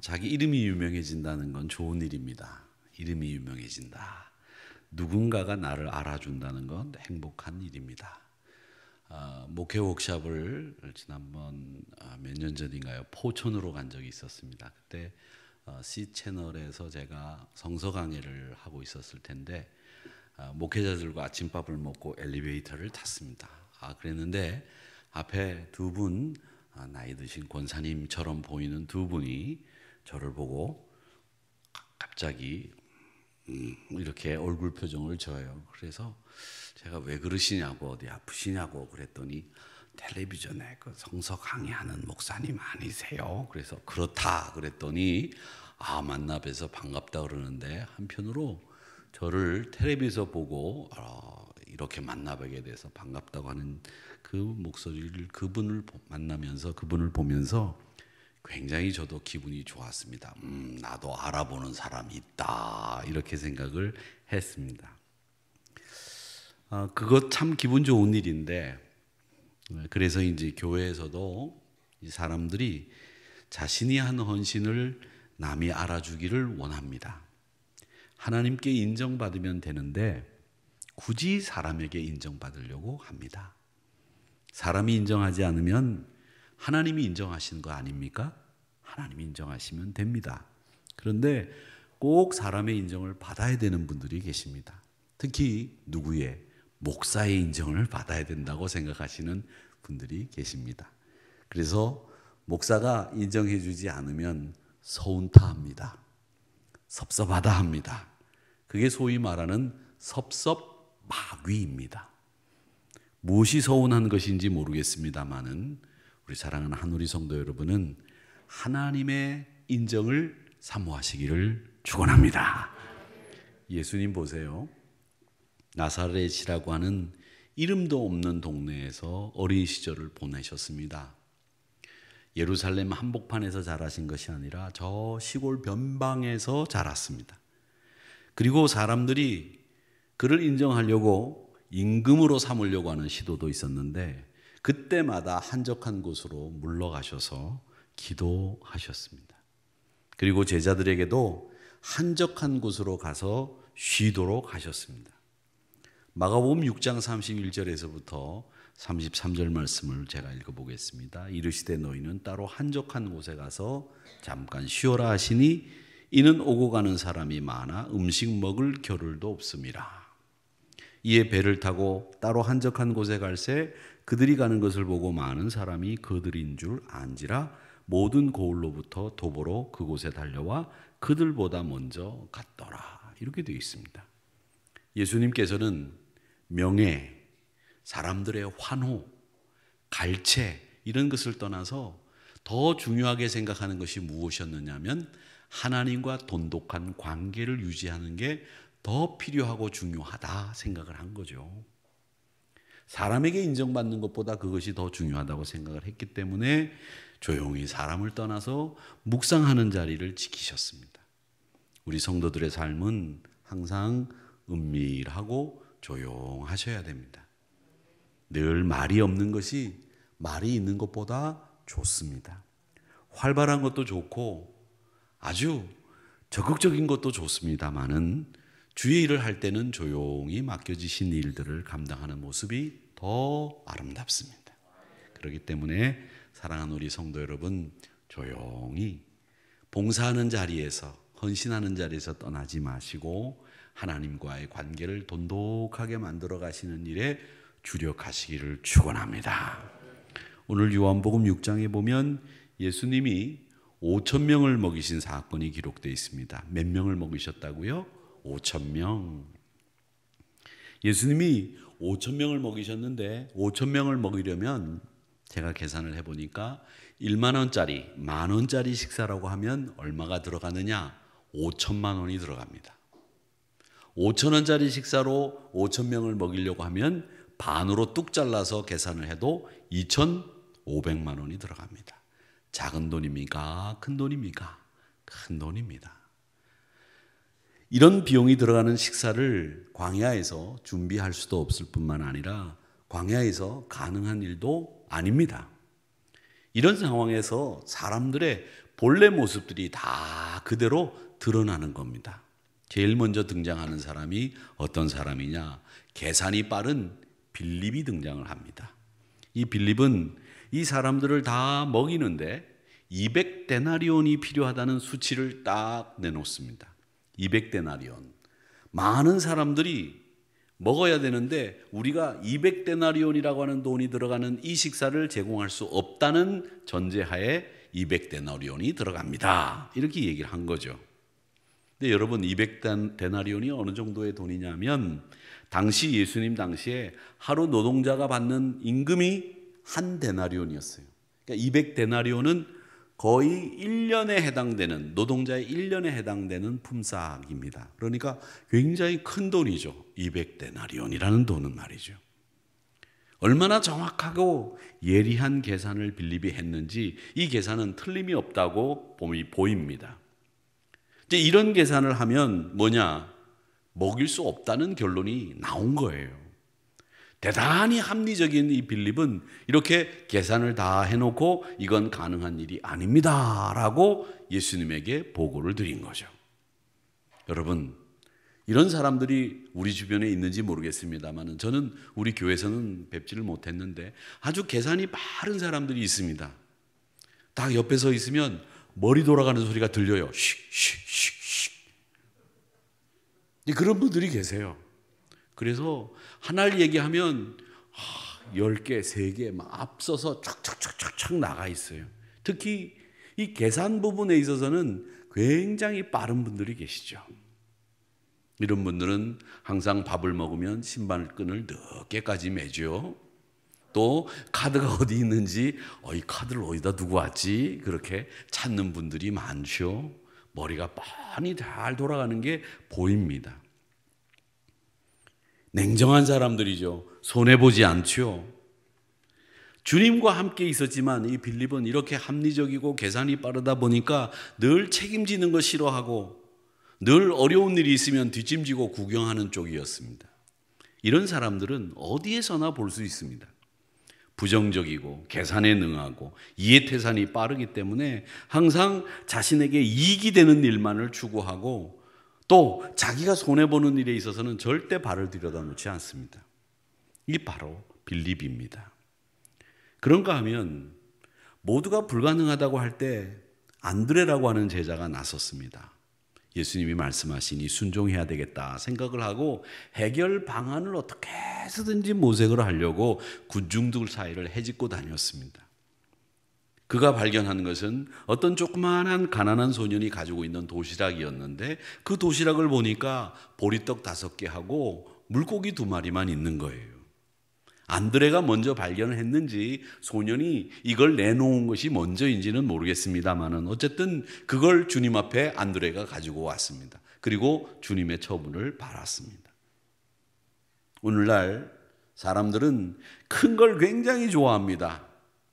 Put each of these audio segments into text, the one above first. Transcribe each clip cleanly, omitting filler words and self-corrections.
자기 이름이 유명해진다는 건 좋은 일입니다. 이름이 유명해진다. 누군가가 나를 알아준다는 건 행복한 일입니다. 목회 워크숍을 지난번 몇 년 전인가요? 포천으로 간 적이 있었습니다. 그때 C 채널에서 제가 성서 강의를 하고 있었을 텐데 목회자들과 아침밥을 먹고 엘리베이터를 탔습니다. 그랬는데 앞에 두 분, 나이 드신 권사님처럼 보이는 두 분이 저를 보고 갑자기 이렇게 얼굴 표정을 져요. 그래서 제가 왜 그러시냐고, 어디 아프시냐고 그랬더니 텔레비전에 그 성서 강의하는 목사님 아니세요? 그래서 그렇다 그랬더니 만나 뵈서 반갑다 그러는데, 한편으로 저를 텔레비에서 보고 이렇게 만나 뵈게 돼서 반갑다고 하는 그 목소리를, 그분을 만나면서, 그분을 보면서 굉장히 저도 기분이 좋았습니다. 나도 알아보는 사람이 있다, 이렇게 생각을 했습니다. 그거 참 기분 좋은 일인데, 그래서 이제 교회에서도 이 사람들이 자신이 한 헌신을 남이 알아주기를 원합니다. 하나님께 인정받으면 되는데 굳이 사람에게 인정받으려고 합니다. 사람이 인정하지 않으면 하나님이 인정하시는 거 아닙니까? 하나님이 인정하시면 됩니다. 그런데 꼭 사람의 인정을 받아야 되는 분들이 계십니다. 특히 누구의? 목사의 인정을 받아야 된다고 생각하시는 분들이 계십니다. 그래서 목사가 인정해 주지 않으면 서운타합니다. 섭섭하다 합니다. 그게 소위 말하는 섭섭마귀입니다. 무엇이 서운한 것인지 모르겠습니다만은 우리 사랑하는 한우리 성도 여러분은 하나님의 인정을 사모하시기를 축원합니다. 예수님 보세요. 나사렛이라고 하는 이름도 없는 동네에서 어린 시절을 보내셨습니다. 예루살렘 한복판에서 자라신 것이 아니라 저 시골 변방에서 자랐습니다. 그리고 사람들이 그를 인정하려고 임금으로 삼으려고 하는 시도도 있었는데, 그때마다 한적한 곳으로 물러가셔서 기도하셨습니다. 그리고 제자들에게도 한적한 곳으로 가서 쉬도록 하셨습니다. 마가복음 6장 31절에서부터 33절 말씀을 제가 읽어보겠습니다. 이르시되 너희는 따로 한적한 곳에 가서 잠깐 쉬어라 하시니 이는 오고 가는 사람이 많아 음식 먹을 겨를도 없음이라. 이에 배를 타고 따로 한적한 곳에 갈새 그들이 가는 것을 보고 많은 사람이 그들인 줄 안지라 모든 고을로부터 도보로 그곳에 달려와 그들보다 먼저 갔더라. 이렇게 되어 있습니다. 예수님께서는 명예, 사람들의 환호, 갈채 이런 것을 떠나서 더 중요하게 생각하는 것이 무엇이었느냐면 하나님과 돈독한 관계를 유지하는 게 더 필요하고 중요하다 생각을 한 거죠. 사람에게 인정받는 것보다 그것이 더 중요하다고 생각을 했기 때문에 조용히 사람을 떠나서 묵상하는 자리를 지키셨습니다. 우리 성도들의 삶은 항상 은밀하고 조용하셔야 됩니다. 늘 말이 없는 것이 말이 있는 것보다 좋습니다. 활발한 것도 좋고 아주 적극적인 것도 좋습니다만은 주의 일을 할 때는 조용히 맡겨지신 일들을 감당하는 모습이 더 아름답습니다. 그렇기 때문에 사랑하는 우리 성도 여러분, 조용히 봉사하는 자리에서, 헌신하는 자리에서 떠나지 마시고 하나님과의 관계를 돈독하게 만들어 가시는 일에 주력하시기를 축원합니다. 오늘 요한복음 6장에 보면 예수님이 5,000명을 먹이신 사건이 기록되어 있습니다. 몇 명을 먹이셨다고요? 5,000명. 예수님이 5,000명을 먹이셨는데 5,000명을 먹이려면 제가 계산을 해보니까 1만 원짜리, 만 원짜리 식사라고 하면 얼마가 들어가느냐? 5천만 원이 들어갑니다. 5천 원짜리 식사로 5,000명을 먹이려고 하면 반으로 뚝 잘라서 계산을 해도 2,500만 원이 들어갑니다. 작은 돈입니까? 큰 돈입니까? 큰 돈입니다. 이런 비용이 들어가는 식사를 광야에서 준비할 수도 없을 뿐만 아니라 광야에서 가능한 일도 아닙니다. 이런 상황에서 사람들의 본래 모습들이 다 그대로 드러나는 겁니다. 제일 먼저 등장하는 사람이 어떤 사람이냐? 계산이 빠른 빌립이 등장을 합니다. 이 빌립은 이 사람들을 다 먹이는데 200데나리온이 필요하다는 수치를 딱 내놓습니다. 200데나리온. 많은 사람들이 먹어야 되는데 우리가 200데나리온이라고 하는 돈이 들어가는 이 식사를 제공할 수 없다는 전제하에 200데나리온이 들어갑니다. 이렇게 얘기를 한 거죠. 근데 여러분 200데나리온이 어느 정도의 돈이냐면 당시 예수님 당시에 하루 노동자가 받는 임금이 한 데나리온이었어요. 그러니까 200데나리온은 거의 1년에 해당되는, 노동자의 1년에 해당되는 품삯입니다. 그러니까 굉장히 큰 돈이죠. 200데나리온이라는 돈은 말이죠. 얼마나 정확하고 예리한 계산을 빌립이 했는지 이 계산은 틀림이 없다고 보입니다. 이제 이런 계산을 하면 뭐냐? 먹일 수 없다는 결론이 나온 거예요. 대단히 합리적인 이 빌립은 이렇게 계산을 다 해놓고 이건 가능한 일이 아닙니다 라고 예수님에게 보고를 드린 거죠. 여러분, 이런 사람들이 우리 주변에 있는지 모르겠습니다만 저는 우리 교회에서는 뵙지를 못했는데 아주 계산이 빠른 사람들이 있습니다. 딱 옆에 서 있으면 머리 돌아가는 소리가 들려요. 슉슉슉슉. 그런 분들이 계세요. 그래서 하나를 얘기하면 10개, 3개 막 앞서서 촥촥촥촥 나가 있어요. 특히 이 계산 부분에 있어서는 굉장히 빠른 분들이 계시죠. 이런 분들은 항상 밥을 먹으면 신발끈을 늦게까지 매죠. 또 카드가 어디 있는지 이 카드를 어디다 두고 왔지? 그렇게 찾는 분들이 많죠. 머리가 뻔히 잘 돌아가는 게 보입니다. 냉정한 사람들이죠. 손해보지 않죠. 주님과 함께 있었지만 이 빌립은 이렇게 합리적이고 계산이 빠르다 보니까 늘 책임지는 거 싫어하고 늘 어려운 일이 있으면 뒷짐지고 구경하는 쪽이었습니다. 이런 사람들은 어디에서나 볼 수 있습니다. 부정적이고 계산에 능하고 이해태산이 빠르기 때문에 항상 자신에게 이익이 되는 일만을 추구하고 또 자기가 손해보는 일에 있어서는 절대 발을 들여다놓지 않습니다. 이게 바로 빌립입니다. 그런가 하면 모두가 불가능하다고 할 때 안드레라고 하는 제자가 나섰습니다. 예수님이 말씀하시니 순종해야 되겠다 생각을 하고 해결 방안을 어떻게 해서든지 모색을 하려고 군중들 사이를 헤집고 다녔습니다. 그가 발견한 것은 어떤 조그마한 가난한 소년이 가지고 있는 도시락이었는데 그 도시락을 보니까 보리떡 5개하고 물고기 2마리만 있는 거예요. 안드레가 먼저 발견을 했는지 소년이 이걸 내놓은 것이 먼저인지는 모르겠습니다만은 어쨌든 그걸 주님 앞에 안드레가 가지고 왔습니다. 그리고 주님의 처분을 받았습니다. 오늘날 사람들은 큰 걸 굉장히 좋아합니다.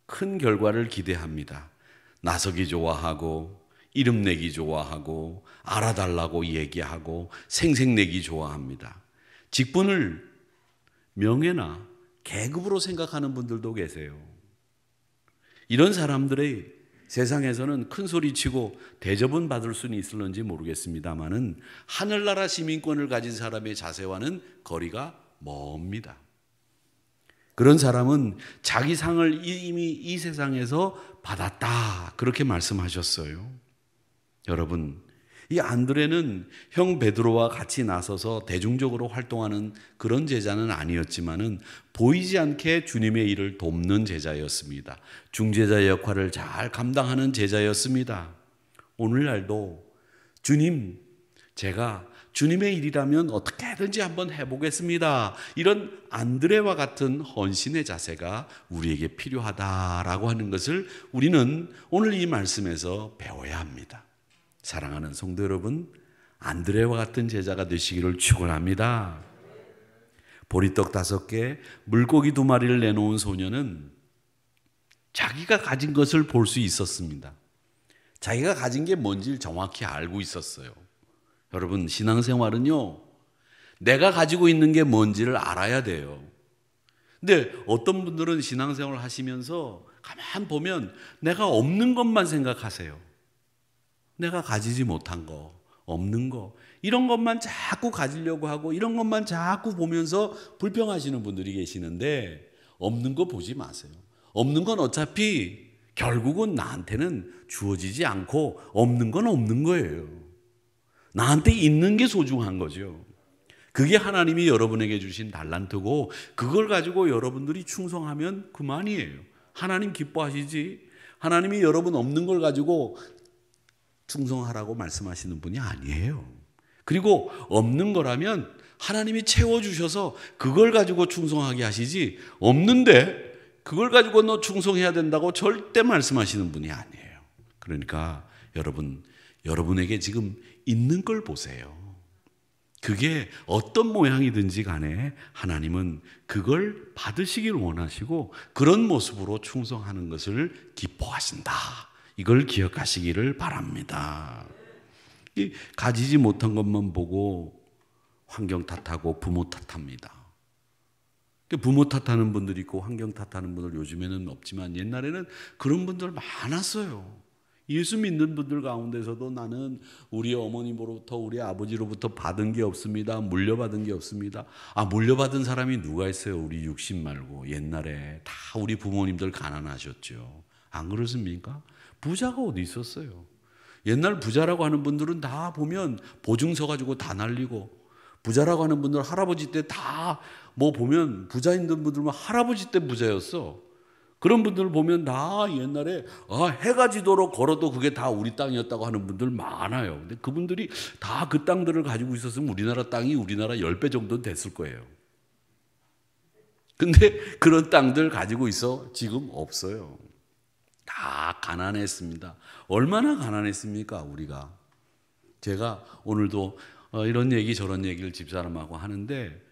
큰 결과를 기대합니다. 나서기 좋아하고 이름 내기 좋아하고 알아달라고 얘기하고 생색내기 좋아합니다. 직분을 명예나 계급으로 생각하는 분들도 계세요. 이런 사람들의 세상에서는 큰 소리치고 대접은 받을 수는 있을런지 모르겠습니다만은 하늘나라 시민권을 가진 사람의 자세와는 거리가 멉니다. 그런 사람은 자기 상을 이미 이 세상에서 받았다 그렇게 말씀하셨어요. 여러분, 이 안드레는 형 베드로와 같이 나서서 대중적으로 활동하는 그런 제자는 아니었지만은 보이지 않게 주님의 일을 돕는 제자였습니다. 중재자 역할을 잘 감당하는 제자였습니다. 오늘날도 주님, 제가 주님의 일이라면 어떻게든지 한번 해보겠습니다. 이런 안드레와 같은 헌신의 자세가 우리에게 필요하다라고 하는 것을 우리는 오늘 이 말씀에서 배워야 합니다. 사랑하는 성도 여러분, 안드레와 같은 제자가 되시기를 축원합니다. 보리떡 5개, 물고기 2마리를 내놓은 소녀는 자기가 가진 것을 볼 수 있었습니다. 자기가 가진 게 뭔지를 정확히 알고 있었어요. 여러분, 신앙생활은요, 내가 가지고 있는 게 뭔지를 알아야 돼요. 근데 어떤 분들은 신앙생활을 하시면서 가만 보면 내가 없는 것만 생각하세요. 내가 가지지 못한 거, 없는 거, 이런 것만 자꾸 가지려고 하고 이런 것만 자꾸 보면서 불평하시는 분들이 계시는데 없는 거 보지 마세요. 없는 건 어차피 결국은 나한테는 주어지지 않고 없는 건 없는 거예요. 나한테 있는 게 소중한 거죠. 그게 하나님이 여러분에게 주신 달란트고 그걸 가지고 여러분들이 충성하면 그만이에요. 하나님 기뻐하시지. 하나님이 여러분 없는 걸 가지고 충성하라고 말씀하시는 분이 아니에요. 그리고 없는 거라면 하나님이 채워주셔서 그걸 가지고 충성하게 하시지, 없는데 그걸 가지고 너 충성해야 된다고 절대 말씀하시는 분이 아니에요. 그러니까 여러분에게 지금 있는 걸 보세요. 그게 어떤 모양이든지 간에 하나님은 그걸 받으시길 원하시고 그런 모습으로 충성하는 것을 기뻐하신다. 이걸 기억하시기를 바랍니다. 가지지 못한 것만 보고 환경 탓하고 부모 탓합니다. 부모 탓하는 분들이 있고 환경 탓하는 분들 요즘에는 없지만 옛날에는 그런 분들 많았어요. 예수 믿는 분들 가운데서도 나는 우리 어머님으로부터 우리 아버지로부터 받은 게 없습니다. 물려받은 게 없습니다. 물려받은 사람이 누가 있어요? 우리 육신 말고. 옛날에 다 우리 부모님들 가난하셨죠. 안 그렇습니까? 부자가 어디 있었어요? 옛날 부자라고 하는 분들은 다 보면 보증서 가지고 다 날리고, 부자라고 하는 분들 할아버지 때 다 뭐 보면 부자 있는 분들만 할아버지 때 부자였어. 그런 분들 보면 다 옛날에 해가 지도록 걸어도 그게 다 우리 땅이었다고 하는 분들 많아요. 근데 그분들이 다 그 땅들을 가지고 있었으면 우리나라 땅이 우리나라 10배 정도는 됐을 거예요. 근데 그런 땅들 가지고 있어 지금 없어요. 다 가난했습니다. 얼마나 가난했습니까 우리가. 제가 오늘도 이런 얘기 저런 얘기를 집사람하고 하는데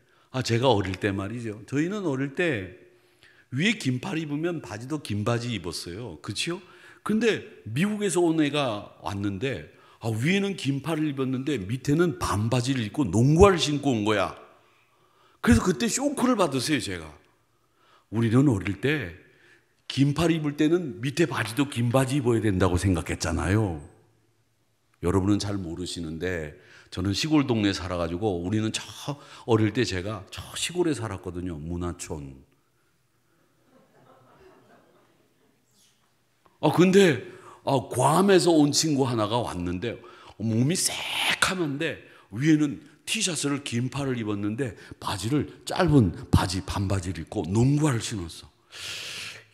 제가 어릴 때 말이죠. 저희는 어릴 때 위에 긴팔 입으면 바지도 긴 바지 입었어요. 그렇죠? 근데 미국에서 온 애가 왔는데 위에는 긴팔을 입었는데 밑에는 반바지를 입고 농구화를 신고 온 거야. 그래서 그때 쇼크를 받았어요 제가. 우리는 어릴 때 긴팔 입을 때는 밑에 바지도 긴 바지 입어야 된다고 생각했잖아요. 여러분은 잘 모르시는데 저는 시골 동네에 살아가지고 우리는 어릴 때 제가 저 시골에 살았거든요. 문화촌. 근데 괌에서 온 친구 하나가 왔는데 몸이 새카만데 위에는 티셔츠를 긴팔을 입었는데 바지를 짧은 바지 반바지를 입고 농구화를 신었어.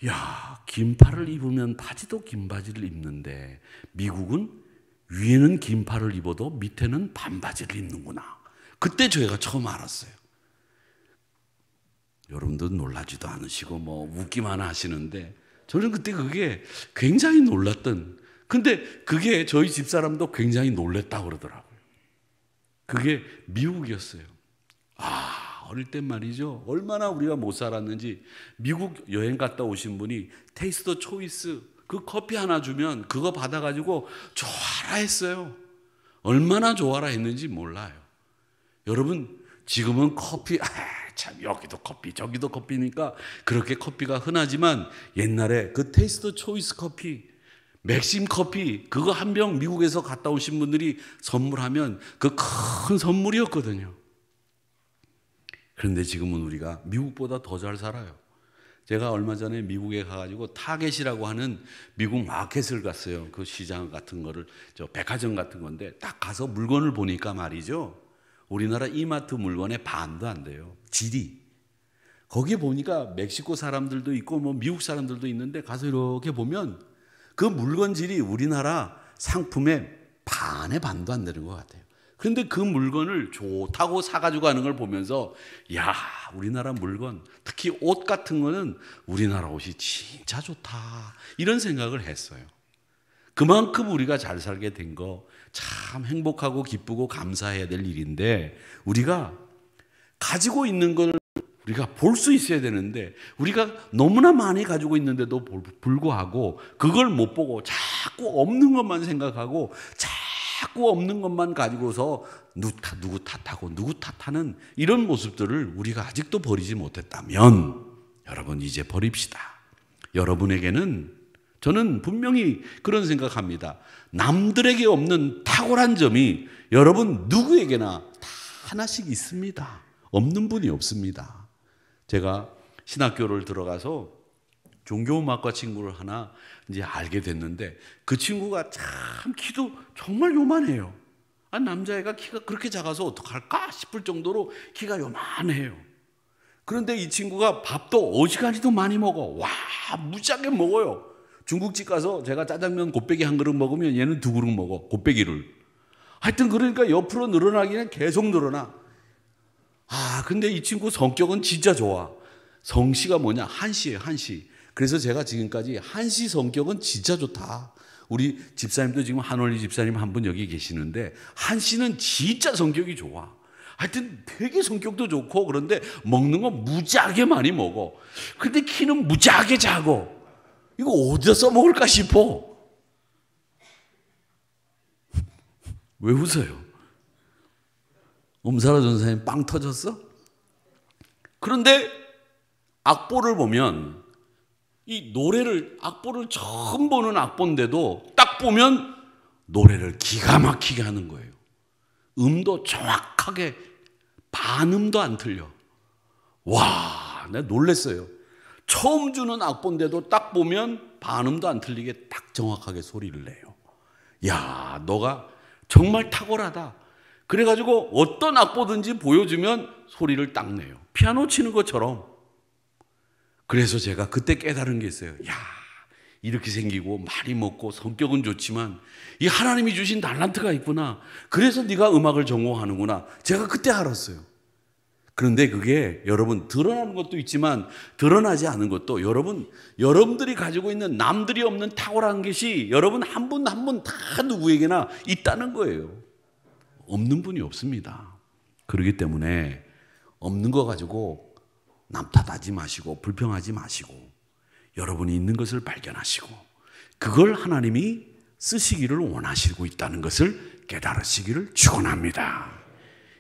야, 긴팔을 입으면 바지도 긴 바지를 입는데 미국은 위에는 긴팔을 입어도 밑에는 반바지를 입는구나. 그때 저희가 처음 알았어요. 여러분도 놀라지도 않으시고 웃기만 하시는데 저는 그때 그게 굉장히 놀랐던, 근데 그게 저희 집사람도 굉장히 놀랬다고 그러더라고요. 그게 미국이었어요. 어릴 땐 말이죠. 얼마나 우리가 못 살았는지. 미국 여행 갔다 오신 분이 테이스트 초이스 그 커피 하나 주면 그거 받아가지고 좋아라 했어요. 얼마나 좋아라 했는지 몰라요. 여러분 지금은 커피 참 여기도 커피 저기도 커피니까 그렇게 커피가 흔하지만 옛날에 그 테이스트 초이스 커피, 맥심 커피 그거 한 병 미국에서 갔다 오신 분들이 선물하면 그 큰 선물이었거든요. 그런데 지금은 우리가 미국보다 더 잘 살아요. 제가 얼마 전에 미국에 가가지고 타겟이라고 하는 미국 마켓을 갔어요. 그 시장 같은 거를, 백화점 같은 건데 딱 가서 물건을 보니까 말이죠. 우리나라 이마트 물건의 반도 안 돼요. 질이. 거기 보니까 멕시코 사람들도 있고 미국 사람들도 있는데 가서 이렇게 보면 그 물건 질이 우리나라 상품의 반의 반도 안 되는 것 같아요. 그런데 그 물건을 좋다고 사가지고 가는 걸 보면서 야, 우리나라 물건, 특히 옷 같은 거는 우리나라 옷이 진짜 좋다 이런 생각을 했어요. 그만큼 우리가 잘 살게 된 거 참 행복하고 기쁘고 감사해야 될 일인데 우리가 가지고 있는 걸 우리가 볼 수 있어야 되는데 우리가 너무나 많이 가지고 있는데도 불구하고 그걸 못 보고 자꾸 없는 것만 생각하고 자꾸 없는 것만 가지고서 누구 탓하고 누구 탓하는 이런 모습들을 우리가 아직도 버리지 못했다면 여러분 이제 버립시다. 여러분에게는 저는 분명히 그런 생각합니다. 남들에게 없는 탁월한 점이 여러분 누구에게나 다 하나씩 있습니다. 없는 분이 없습니다. 제가 신학교를 들어가서 종교음악과 친구를 하나 이제 알게 됐는데 그 친구가 참 키도 정말 요만해요. 남자애가 키가 그렇게 작아서 어떡할까 싶을 정도로 키가 요만해요. 그런데 이 친구가 밥도 어지간히도 많이 먹어. 와, 무지하게 먹어요. 중국집 가서 제가 짜장면 곱빼기 한 그릇 먹으면 얘는 2그릇 먹어. 곱빼기를. 하여튼 그러니까 옆으로 늘어나기는 계속 늘어나. 근데 이 친구 성격은 진짜 좋아. 성씨가 뭐냐? 한씨예요, 한씨. 그래서 제가 지금까지 한씨 성격은 진짜 좋다. 우리 집사님도 지금 한올리 집사님 한 분 여기 계시는데 한씨는 진짜 성격이 좋아. 하여튼 되게 성격도 좋고 그런데 먹는 거 무지하게 많이 먹어. 근데 키는 무지하게 작어. 이거 어디서 써먹을까 싶어. 왜 웃어요? 엄사라 전사님 빵 터졌어? 그런데 악보를 보면 이 노래를 악보를 처음 보는 악보인데도 딱 보면 노래를 기가 막히게 하는 거예요. 음도 정확하게 반음도 안 틀려. 와, 내가 놀랬어요. 처음 주는 악보인데도 딱 보면 반음도 안 틀리게 딱 정확하게 소리를 내요. 야, 너가 정말 탁월하다. 그래가지고 어떤 악보든지 보여주면 소리를 딱 내요. 피아노 치는 것처럼. 그래서 제가 그때 깨달은 게 있어요. 야, 이렇게 생기고 많이 먹고 성격은 좋지만 이 하나님이 주신 달란트가 있구나. 그래서 네가 음악을 전공하는구나. 제가 그때 알았어요. 그런데 그게 여러분 드러나는 것도 있지만 드러나지 않은 것도 여러분들이 가지고 있는 남들이 없는 탁월한 것이 여러분 한 분 한 분 다 누구에게나 있다는 거예요. 없는 분이 없습니다. 그렇기 때문에 없는 거 가지고 남 탓하지 마시고 불평하지 마시고 여러분이 있는 것을 발견하시고 그걸 하나님이 쓰시기를 원하시고 있다는 것을 깨달으시기를 축원합니다.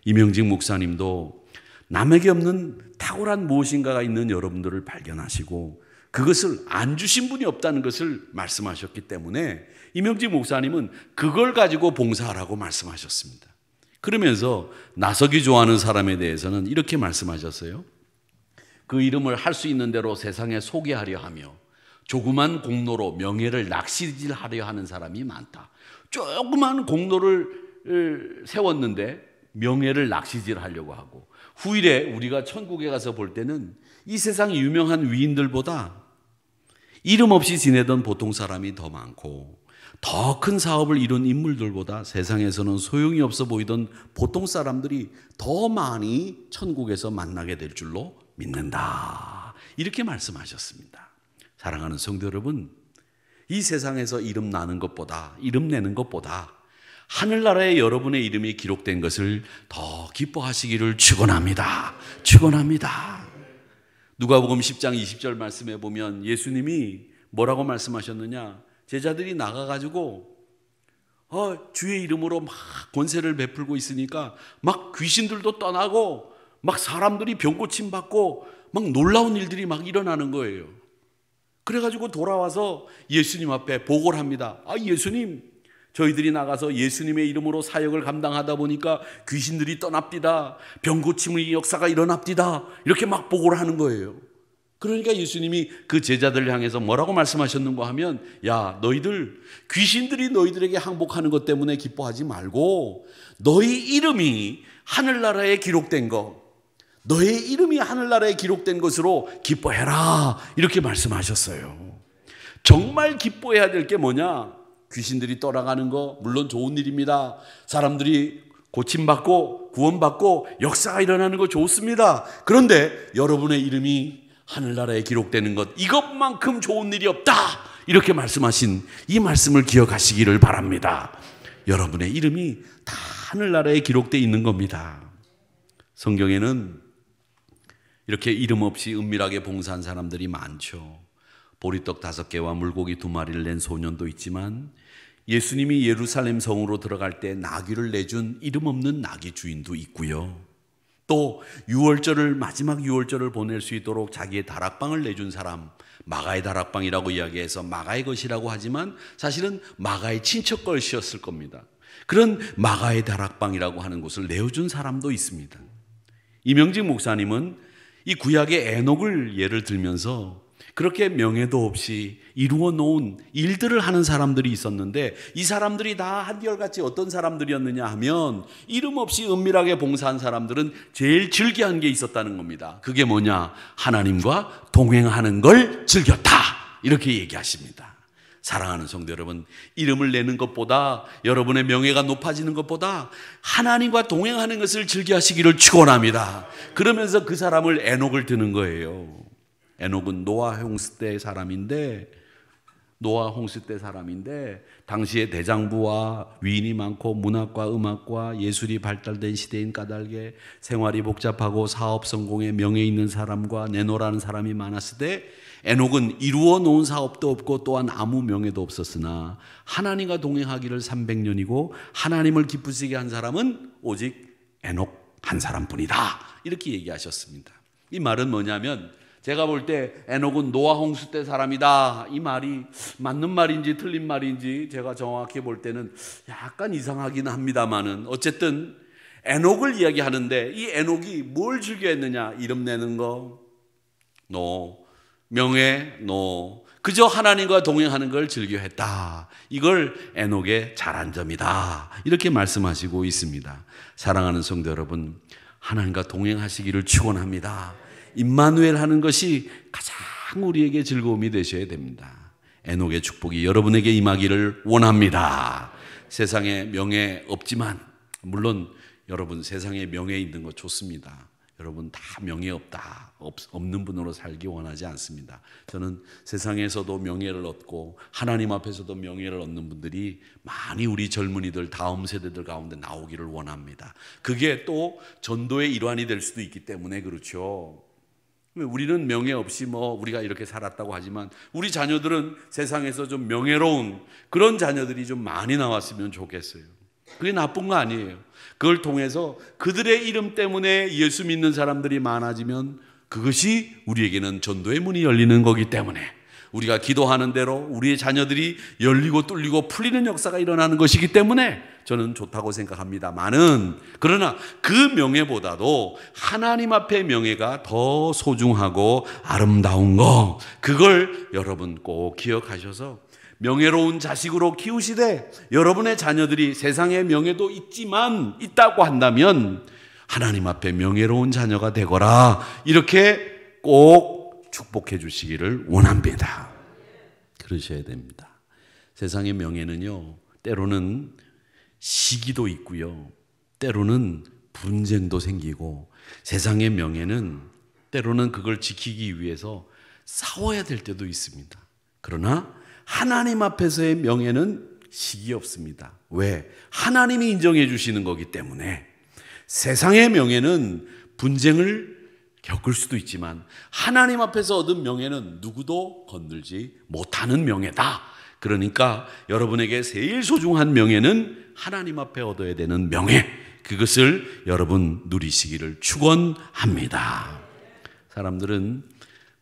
이명직 목사님도 남에게 없는 탁월한 무엇인가가 있는 여러분들을 발견하시고 그것을 안 주신 분이 없다는 것을 말씀하셨기 때문에 이명직 목사님은 그걸 가지고 봉사하라고 말씀하셨습니다. 그러면서 나서기 좋아하는 사람에 대해서는 이렇게 말씀하셨어요. 그 이름을 할 수 있는 대로 세상에 소개하려 하며 조그만 공로로 명예를 낚시질하려 하는 사람이 많다. 조그만 공로를 세웠는데 명예를 낚시질하려고 하고 후일에 우리가 천국에 가서 볼 때는 이 세상 유명한 위인들보다 이름 없이 지내던 보통 사람이 더 많고 더 큰 사업을 이룬 인물들보다 세상에서는 소용이 없어 보이던 보통 사람들이 더 많이 천국에서 만나게 될 줄로 믿는다. 이렇게 말씀하셨습니다. 사랑하는 성도 여러분, 이 세상에서 이름 나는 것보다 이름 내는 것보다 하늘나라에 여러분의 이름이 기록된 것을 더 기뻐하시기를 축원합니다. 축원합니다. 누가복음 10장 20절 말씀에 보면 예수님이 뭐라고 말씀하셨느냐? 제자들이 나가가지고 주의 이름으로 막 권세를 베풀고 있으니까 막 귀신들도 떠나고 막 사람들이 병 고침 받고 막 놀라운 일들이 막 일어나는 거예요. 그래가지고 돌아와서 예수님 앞에 보고를 합니다. 예수님, 저희들이 나가서 예수님의 이름으로 사역을 감당하다 보니까 귀신들이 떠납디다. 병 고침의 역사가 일어납디다. 이렇게 막 보고를 하는 거예요. 그러니까 예수님이 그 제자들을 향해서 뭐라고 말씀하셨는가 하면 야, 너희들 귀신들이 너희들에게 항복하는 것 때문에 기뻐하지 말고 너희 이름이 하늘나라에 기록된 것, 너의 이름이 하늘나라에 기록된 것으로 기뻐해라. 이렇게 말씀하셨어요. 정말 기뻐해야 될 게 뭐냐? 귀신들이 떠나가는 거 물론 좋은 일입니다. 사람들이 고침받고 구원받고 역사가 일어나는 거 좋습니다. 그런데 여러분의 이름이 하늘나라에 기록되는 것, 이것만큼 좋은 일이 없다. 이렇게 말씀하신 이 말씀을 기억하시기를 바랍니다. 여러분의 이름이 다 하늘나라에 기록되어 있는 겁니다. 성경에는 이렇게 이름 없이 은밀하게 봉사한 사람들이 많죠. 보리떡 5개와 물고기 2마리를 낸 소년도 있지만 예수님이 예루살렘 성으로 들어갈 때 나귀를 내준 이름 없는 나귀 주인도 있고요. 또 유월절을 마지막 유월절을 보낼 수 있도록 자기의 다락방을 내준 사람, 마가의 다락방이라고 이야기해서 마가의 것이라고 하지만 사실은 마가의 친척 것이었을 겁니다. 그런 마가의 다락방이라고 하는 곳을 내어준 사람도 있습니다. 이명직 목사님은 이 구약의 에녹을 예를 들면서 그렇게 명예도 없이 이루어 놓은 일들을 하는 사람들이 있었는데 이 사람들이 다 한결같이 어떤 사람들이었느냐 하면 이름 없이 은밀하게 봉사한 사람들은 제일 즐겨한 게 있었다는 겁니다. 그게 뭐냐? 하나님과 동행하는 걸 즐겼다, 이렇게 얘기하십니다. 사랑하는 성도 여러분, 이름을 내는 것보다, 여러분의 명예가 높아지는 것보다 하나님과 동행하는 것을 즐겨하시기를 축원합니다. 그러면서 그 사람을 에녹을 드는 거예요. 에녹은 노아 홍수 때 사람인데 당시에 대장부와 위인이 많고 문학과 음악과 예술이 발달된 시대인 까닭에 생활이 복잡하고 사업 성공에 명예 있는 사람과 내노라는 사람이 많았을 때 에녹은 이루어 놓은 사업도 없고 또한 아무 명예도 없었으나 하나님과 동행하기를 300년이고 하나님을 기쁘시게 한 사람은 오직 에녹 한 사람뿐이다, 이렇게 얘기하셨습니다. 이 말은 뭐냐면, 제가 볼 때 에녹은 노아 홍수 때 사람이다, 이 말이 맞는 말인지 틀린 말인지 제가 정확히 볼 때는 약간 이상하긴 합니다만은, 어쨌든 에녹을 이야기하는데 이 에녹이 뭘 즐겨했느냐? 이름 내는 거? 명예? 그저 하나님과 동행하는 걸 즐겨했다. 이걸 에녹의 잘한 점이다, 이렇게 말씀하시고 있습니다. 사랑하는 성도 여러분, 하나님과 동행하시기를 축원합니다. 임마누엘 하는 것이 가장 우리에게 즐거움이 되셔야 됩니다. 에녹의 축복이 여러분에게 임하기를 원합니다. 세상에 명예 없지만, 물론 여러분 세상에 명예 있는 거 좋습니다. 여러분 다 명예 없는 분으로 살기 원하지 않습니다. 저는 세상에서도 명예를 얻고 하나님 앞에서도 명예를 얻는 분들이 많이 우리 젊은이들, 다음 세대들 가운데 나오기를 원합니다. 그게 또 전도의 일환이 될 수도 있기 때문에 그렇죠. 우리는 명예 없이 우리가 이렇게 살았다고 하지만 우리 자녀들은 세상에서 좀 명예로운 그런 자녀들이 좀 많이 나왔으면 좋겠어요. 그게 나쁜 거 아니에요. 그걸 통해서 그들의 이름 때문에 예수 믿는 사람들이 많아지면 그것이 우리에게는 전도의 문이 열리는 거기 때문에 우리가 기도하는 대로 우리의 자녀들이 열리고 뚫리고 풀리는 역사가 일어나는 것이기 때문에 저는 좋다고 생각합니다만은, 그러나 그 명예보다도 하나님 앞의 명예가 더 소중하고 아름다운 거, 그걸 여러분 꼭 기억하셔서 명예로운 자식으로 키우시되 여러분의 자녀들이 세상의 명예도 있다고 한다면 하나님 앞에 명예로운 자녀가 되거라, 이렇게 꼭 축복해 주시기를 원합니다. 그러셔야 됩니다. 세상의 명예는요, 때로는 시기도 있고요, 때로는 분쟁도 생기고, 세상의 명예는 때로는 그걸 지키기 위해서 싸워야 될 때도 있습니다. 그러나 하나님 앞에서의 명예는 시기 없습니다. 왜? 하나님이 인정해 주시는 거기 때문에. 세상의 명예는 분쟁을 겪을 수도 있지만 하나님 앞에서 얻은 명예는 누구도 건들지 못하는 명예다. 그러니까 여러분에게 제일 소중한 명예는 하나님 앞에 얻어야 되는 명예, 그것을 여러분 누리시기를 축원합니다. 사람들은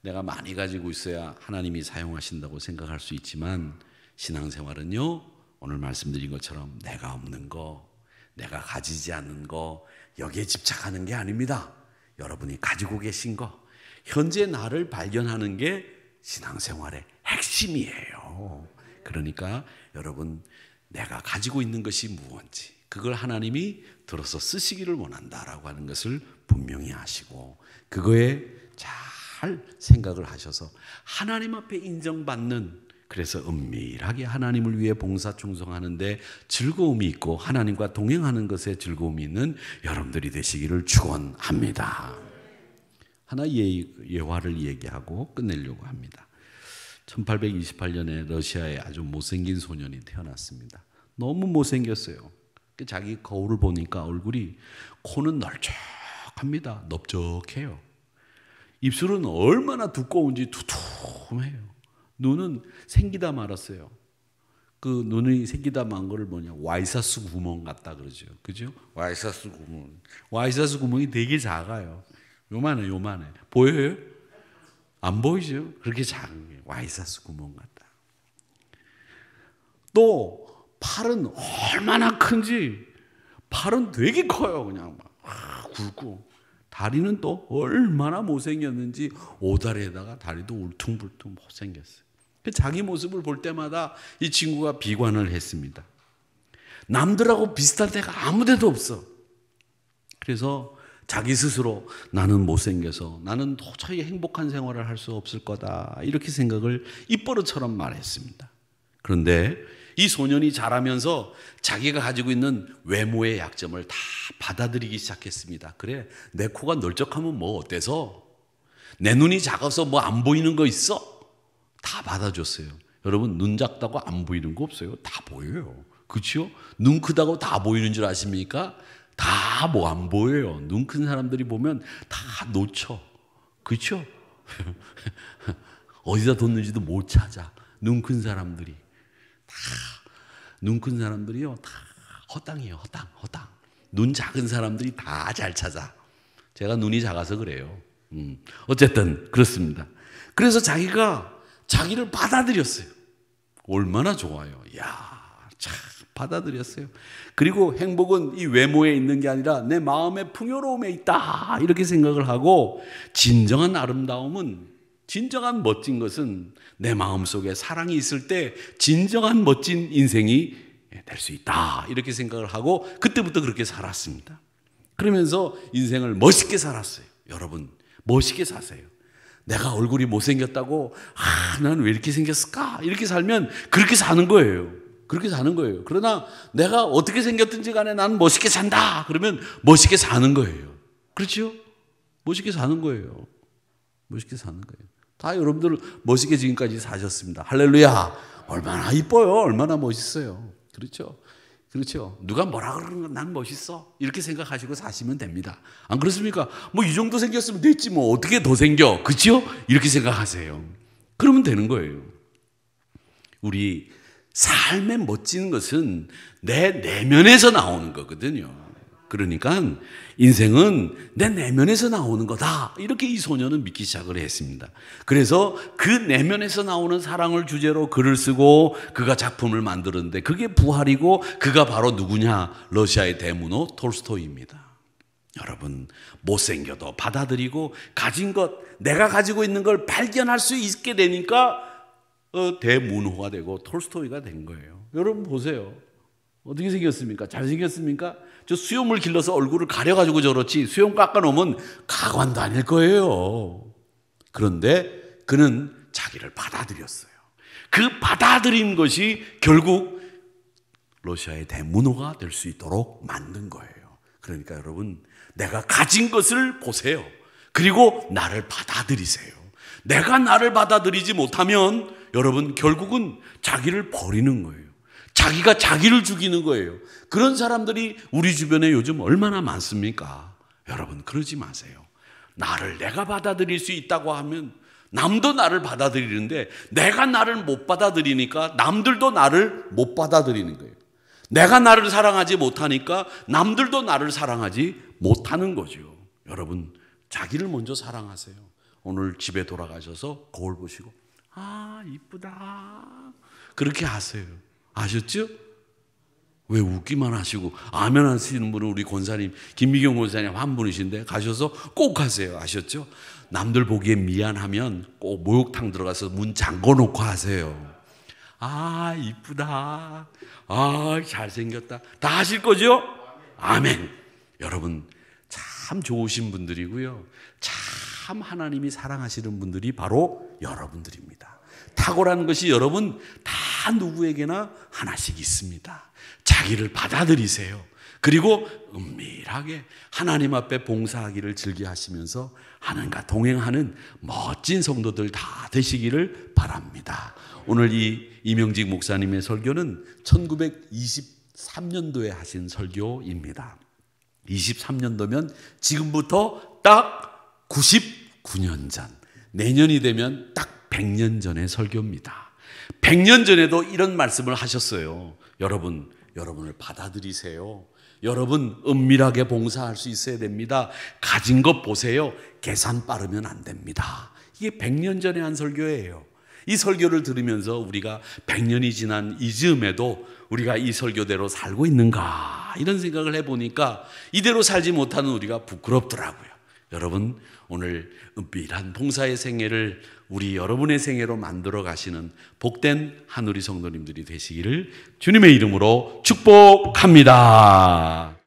내가 많이 가지고 있어야 하나님이 사용하신다고 생각할 수 있지만 신앙생활은요, 오늘 말씀드린 것처럼 내가 없는 거, 내가 가지지 않는 거, 여기에 집착하는 게 아닙니다. 여러분이 가지고 계신 거, 현재 나를 발견하는 게 신앙생활의 핵심이에요. 그러니까 여러분, 내가 가지고 있는 것이 무엇인지 그걸 하나님이 들어서 쓰시기를 원한다라고 하는 것을 분명히 아시고 그거에 잘 생각을 하셔서 하나님 앞에 인정받는, 그래서 은밀하게 하나님을 위해 봉사 충성하는데 즐거움이 있고 하나님과 동행하는 것에 즐거움이 있는 여러분들이 되시기를 축원합니다. 하나 예화를 얘기하고 끝내려고 합니다. 1828년에 러시아에 아주 못생긴 소년이 태어났습니다. 너무 못생겼어요. 자기 거울을 보니까 얼굴이, 코는 널쩍합니다. 넓적해요. 입술은 얼마나 두꺼운지 두툼해요. 눈은 생기다 말았어요. 그 눈이 새끼다 만 거를 뭐냐, 와이사스 구멍 같다 그러죠. 그죠? 와이사스 구멍. 와이사스 구멍이 되게 작아요. 요만해. 보여요? 안 보이죠? 그렇게 작은 게 와이사스 구멍 같다. 또 팔은 얼마나 큰지, 팔은 되게 커요. 그냥 막 굵고. 다리는 또 얼마나 못생겼는지 오다리에다가 다리도 울퉁불퉁 못생겼어요. 자기 모습을 볼 때마다 이 친구가 비관을 했습니다. 남들하고 비슷한 데가 아무 데도 없어. 그래서 자기 스스로 나는 못생겨서 나는 도저히 행복한 생활을 할 수 없을 거다, 이렇게 생각을 입버릇처럼 말했습니다. 그런데 이 소년이 자라면서 자기가 가지고 있는 외모의 약점을 다 받아들이기 시작했습니다. 그래, 내 코가 넓적하면 뭐 어때서? 내 눈이 작아서 뭐 안 보이는 거 있어? 다 받아줬어요. 여러분, 눈 작다고 안 보이는 거 없어요. 다 보여요. 그렇죠? 눈 크다고 다 보이는 줄 아십니까? 다 뭐 안 보여요. 눈 큰 사람들이 보면 다 놓쳐. 그렇죠? 어디다 뒀는지도 못 찾아. 눈 큰 사람들이. 눈 큰 사람들이요, 다 허당이에요. 허당. 눈 작은 사람들이 다 잘 찾아. 제가 눈이 작아서 그래요. 어쨌든 그렇습니다. 그래서 자기가 자기를 받아들였어요. 얼마나 좋아요. 이야, 참 받아들였어요. 그리고 행복은 이 외모에 있는 게 아니라 내 마음의 풍요로움에 있다, 이렇게 생각을 하고, 진정한 아름다움은, 진정한 멋진 것은 내 마음속에 사랑이 있을 때 진정한 멋진 인생이 될 수 있다, 이렇게 생각을 하고 그때부터 그렇게 살았습니다. 그러면서 인생을 멋있게 살았어요. 여러분, 멋있게 사세요. 내가 얼굴이 못생겼다고 난 왜 이렇게 생겼을까, 이렇게 살면 그렇게 사는 거예요. 그렇게 사는 거예요. 그러나 내가 어떻게 생겼든지 간에 나는 멋있게 산다, 그러면 멋있게 사는 거예요. 그렇죠? 멋있게 사는 거예요. 멋있게 사는 거예요. 다 여러분들 멋있게 지금까지 사셨습니다. 할렐루야. 얼마나 이뻐요. 얼마나 멋있어요. 그렇죠? 그렇죠? 누가 뭐라 그러는 건 난 멋있어, 이렇게 생각하시고 사시면 됩니다. 안 그렇습니까? 뭐 이 정도 생겼으면 됐지, 뭐 어떻게 더 생겨, 그렇죠? 이렇게 생각하세요. 그러면 되는 거예요. 우리 삶의 멋진 것은 내 내면에서 나오는 거거든요. 그러니까 인생은 내 내면에서 나오는 거다, 이렇게 이 소년은 믿기 시작을 했습니다. 그래서 그 내면에서 나오는 사랑을 주제로 글을 쓰고 그가 작품을 만들었는데, 그게 부활이고, 그가 바로 누구냐? 러시아의 대문호 톨스토이입니다. 여러분, 못생겨도 받아들이고 가진 것, 내가 가지고 있는 걸 발견할 수 있게 되니까 대문호가 되고 톨스토이가 된 거예요. 여러분 보세요. 어떻게 생겼습니까? 잘생겼습니까? 저 수염을 길러서 얼굴을 가려가지고 저렇지, 수염 깎아놓으면 가관도 아닐 거예요. 그런데 그는 자기를 받아들였어요. 그 받아들인 것이 결국 러시아의 대문호가 될 수 있도록 만든 거예요. 그러니까 여러분, 내가 가진 것을 보세요. 그리고 나를 받아들이세요. 내가 나를 받아들이지 못하면 여러분, 결국은 자기를 버리는 거예요. 자기가 자기를 죽이는 거예요. 그런 사람들이 우리 주변에 요즘 얼마나 많습니까? 여러분, 그러지 마세요. 나를 내가 받아들일 수 있다고 하면 남도 나를 받아들이는데, 내가 나를 못 받아들이니까 남들도 나를 못 받아들이는 거예요. 내가 나를 사랑하지 못하니까 남들도 나를 사랑하지 못하는 거죠. 여러분, 자기를 먼저 사랑하세요. 오늘 집에 돌아가셔서 거울 보시고 이쁘다, 그렇게 하세요. 아셨죠? 왜 웃기만 하시고 아멘 하시는 분은 우리 권사님, 김미경 권사님 한 분이신데 가셔서 꼭 하세요. 아셨죠? 남들 보기에 미안하면 꼭 목욕탕 들어가서 문 잠궈 놓고 하세요. 이쁘다, 잘생겼다, 다 하실 거죠? 아멘. 여러분, 참 좋으신 분들이고요, 참 하나님이 사랑하시는 분들이 바로 여러분들입니다. 탁월한 것이 여러분 다 누구에게나 하나씩 있습니다. 자기를 받아들이세요. 그리고 은밀하게 하나님 앞에 봉사하기를 즐겨하시면서 하나님과 동행하는 멋진 성도들 다 되시기를 바랍니다. 오늘 이 이명직 목사님의 설교는 1923년도에 하신 설교입니다. 23년도면 지금부터 딱 99년 전, 내년이 되면 딱 100년 전의 설교입니다. 100년 전에도 이런 말씀을 하셨어요. 여러분을 받아들이세요. 여러분 은밀하게 봉사할 수 있어야 됩니다. 가진 것 보세요. 계산 빠르면 안 됩니다. 이게 100년 전에 한 설교예요. 이 설교를 들으면서 우리가 100년이 지난 이 즈음에도 우리가 이 설교대로 살고 있는가 이런 생각을 해보니까 이대로 살지 못하는 우리가 부끄럽더라고요. 여러분 오늘 은밀한 봉사의 생애를 우리 여러분의 생애로 만들어 가시는 복된 한우리 성도님들이 되시기를 주님의 이름으로 축복합니다.